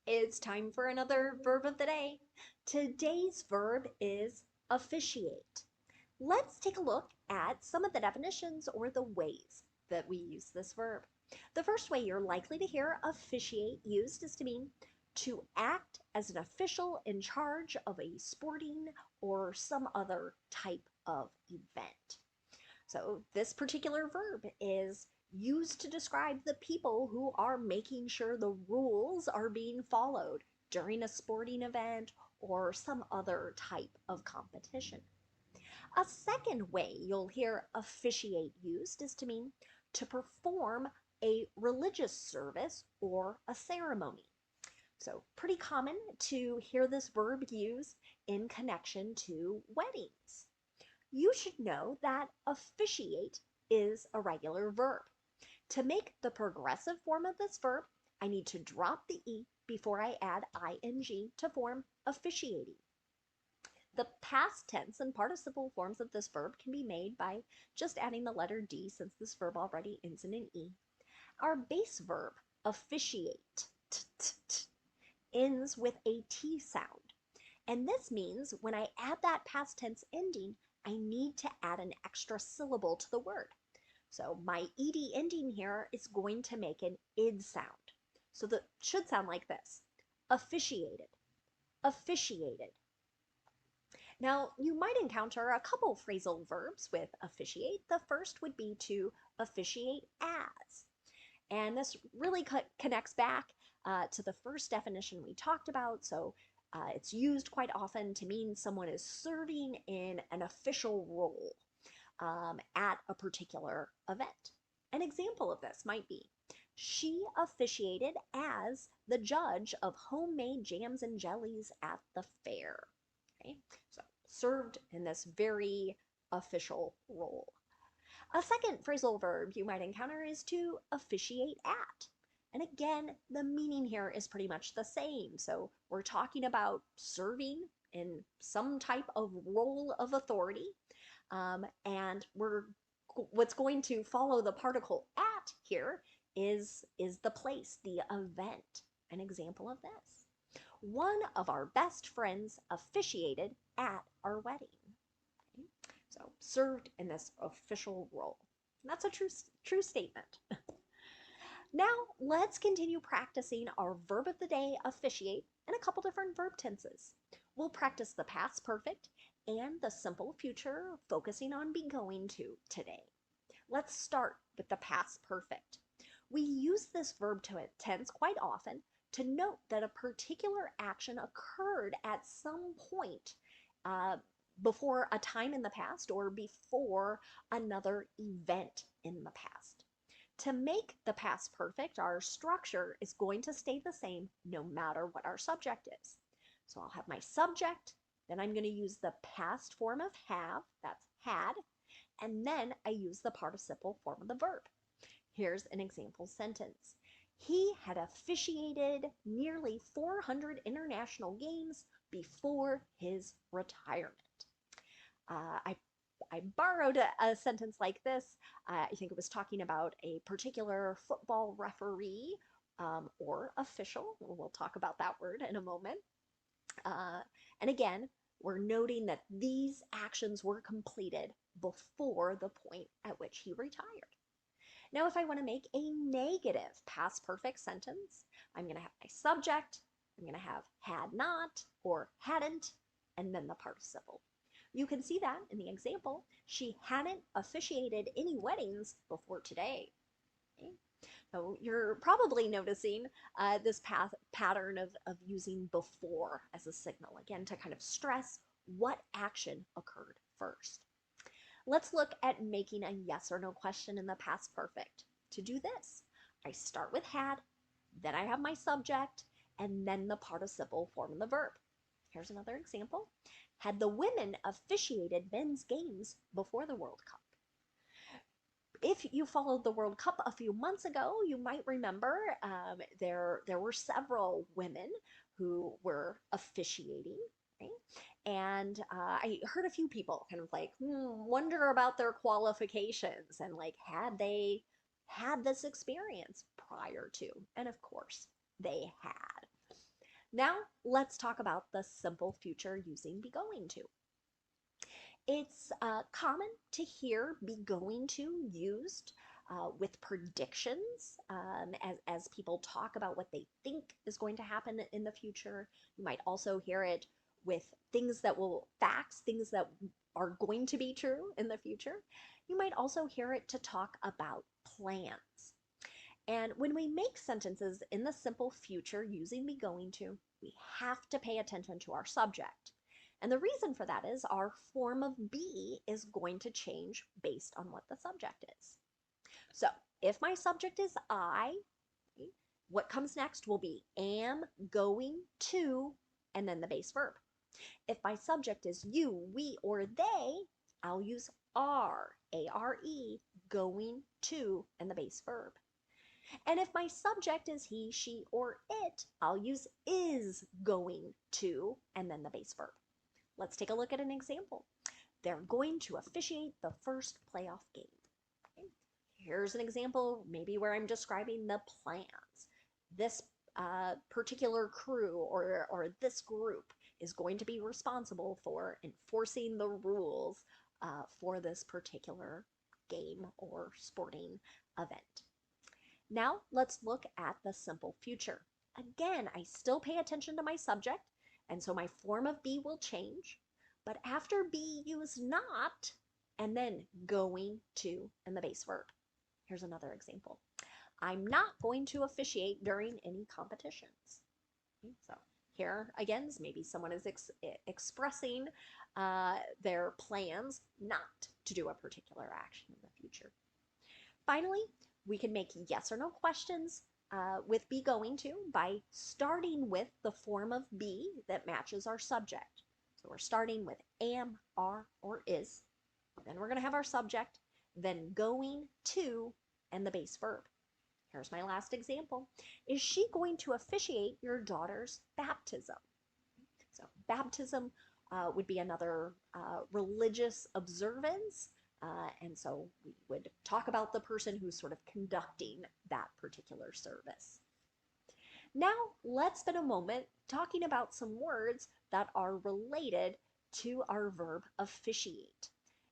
It's time for another verb of the day. Today's verb is officiate. Let's take a look at some of the definitions or the ways that we use this verb. The first way you're likely to hear officiate used is to mean to act as an official in charge of a sporting or some other type of event. So this particular verb is used to describe the people who are making sure the rules are being followed during a sporting event or some other type of competition. A second way you'll hear officiate used is to mean to perform a religious service or a ceremony. So pretty common to hear this verb used in connection to weddings. You should know that officiate is a regular verb. To make the progressive form of this verb, I need to drop the E before I add ing to form officiating. The past tense and participle forms of this verb can be made by just adding the letter D since this verb already ends in an E. Our base verb, officiate, ends with a T sound. And this means when I add that past tense ending, I need to add an extra syllable to the word. So my ed ending here is going to make an id sound. So that should sound like this: officiated, officiated. Now, you might encounter a couple phrasal verbs with officiate. The first would be to officiate as. And this really connects back to the first definition we talked about. So it's used quite often to mean someone is serving in an official role at a particular event. An example of this might be, she officiated as the judge of homemade jams and jellies at the fair. Okay, so served in this very official role. A second phrasal verb you might encounter is to officiate at. And again, the meaning here is pretty much the same. So we're talking about serving in some type of role of authority. And what's going to follow the particle at here is the place, the event. An example of this: one of our best friends officiated at our wedding. Okay? So served in this official role. And that's a true statement. Now let's continue practicing our verb of the day, officiate, in a couple different verb tenses. We'll practice the past perfect and the simple future, focusing on be going to today. Let's start with the past perfect. We use this verb tense quite often to note that a particular action occurred at some point before a time in the past or before another event in the past. To make the past perfect, our structure is going to stay the same no matter what our subject is. So I'll have my subject, then I'm going to use the past form of have, that's had, and then I use the participle form of the verb. Here's an example sentence. He had officiated nearly 400 international games before his retirement. I borrowed a sentence like this. I think it was talking about a particular football referee or official. We'll talk about that word in a moment. And again, we're noting that these actions were completed before the point at which he retired. Now, if I want to make a negative past perfect sentence, I'm going to have my subject, I'm going to have had not or hadn't, and then the participle. You can see that in the example. She hadn't officiated any weddings before today. Okay? So you're probably noticing this pattern of using before as a signal, again, to kind of stress what action occurred first. Let's look at making a yes or no question in the past perfect. To do this, I start with had, then I have my subject, and then the participle form of the verb. Here's another example. Had the women officiated men's games before the World Cup? If you followed the World Cup a few months ago, you might remember there were several women who were officiating. Right? And I heard a few people kind of like wonder about their qualifications and like had they had this experience prior to, and of course they had. Now let's talk about the simple future using be going to. It's common to hear be going to used with predictions as people talk about what they think is going to happen in the future. You might also hear it with facts, things that are going to be true in the future. You might also hear it to talk about plans. And when we make sentences in the simple future using be going to, we have to pay attention to our subject. And the reason for that is our form of be is going to change based on what the subject is. So if my subject is I, what comes next will be am, going, to, and then the base verb. If my subject is you, we, or they, I'll use are, A-R-E, going to, and the base verb. And if my subject is he, she, or it, I'll use is going to, and then the base verb. Let's take a look at an example. They're going to officiate the first playoff game. Okay. Here's an example, maybe where I'm describing the plans. This particular crew or this group is going to be responsible for enforcing the rules for this particular game or sporting event. Now let's look at the simple future. Again, I still pay attention to my subject, and so my form of be will change. But after be, use not, and then going to, and the base verb. Here's another example. I'm not going to officiate during any competitions. Okay, so here again, maybe someone is expressing their plans not to do a particular action in the future. Finally, we can make yes or no questions with be going to by starting with the form of be that matches our subject. So we're starting with am, are, or is. Then we're going to have our subject, then going to, and the base verb. Here's my last example. Is she going to officiate your daughter's baptism? So baptism would be another religious observance. And so we would talk about the person who's sort of conducting that particular service. Now let's spend a moment talking about some words that are related to our verb officiate.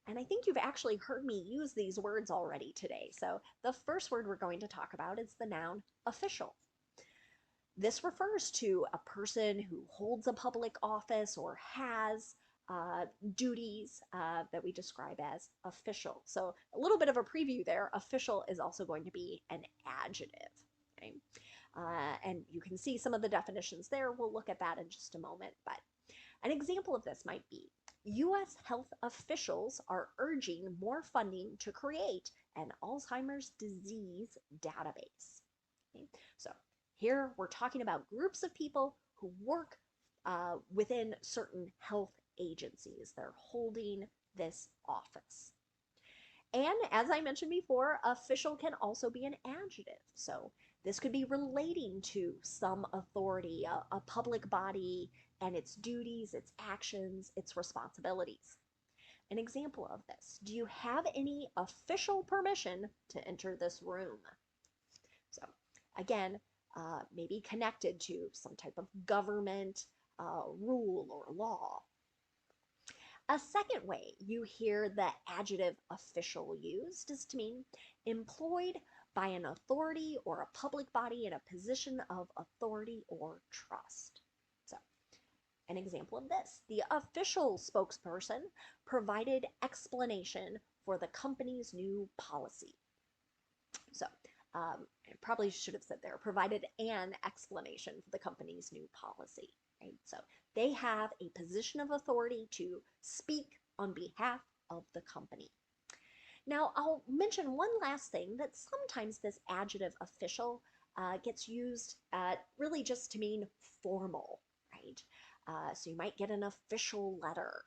And I think you've actually heard me use these words already today. So the first word we're going to talk about is the noun official. This refers to a person who holds a public office or has duties that we describe as official. So a little bit of a preview there. Official is also going to be an adjective. Okay? And you can see some of the definitions there. We'll look at that in just a moment. But an example of this might be U.S. health officials are urging more funding to create an Alzheimer's disease database. Okay? So here we're talking about groups of people who work within certain health agencies. They're holding this office. And as I mentioned before, official can also be an adjective. So this could be relating to some authority, a public body, and its duties, its actions, its responsibilities. An example of this, do you have any official permission to enter this room? So again, maybe connected to some type of government rule or law. A second way you hear the adjective official used is to mean employed by an authority or a public body in a position of authority or trust. So, an example of this, the official spokesperson provided explanation for the company's new policy. So, I probably should have said there, provided an explanation for the company's new policy. Right? So they have a position of authority to speak on behalf of the company. Now, I'll mention one last thing, that sometimes this adjective official gets used really just to mean formal, right? So you might get an official letter.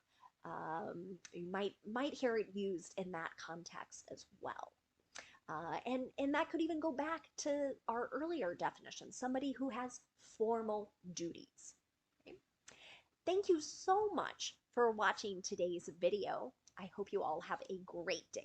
You might hear it used in that context as well. And that could even go back to our earlier definition, somebody who has formal duties. Okay? Thank you so much for watching today's video. I hope you all have a great day.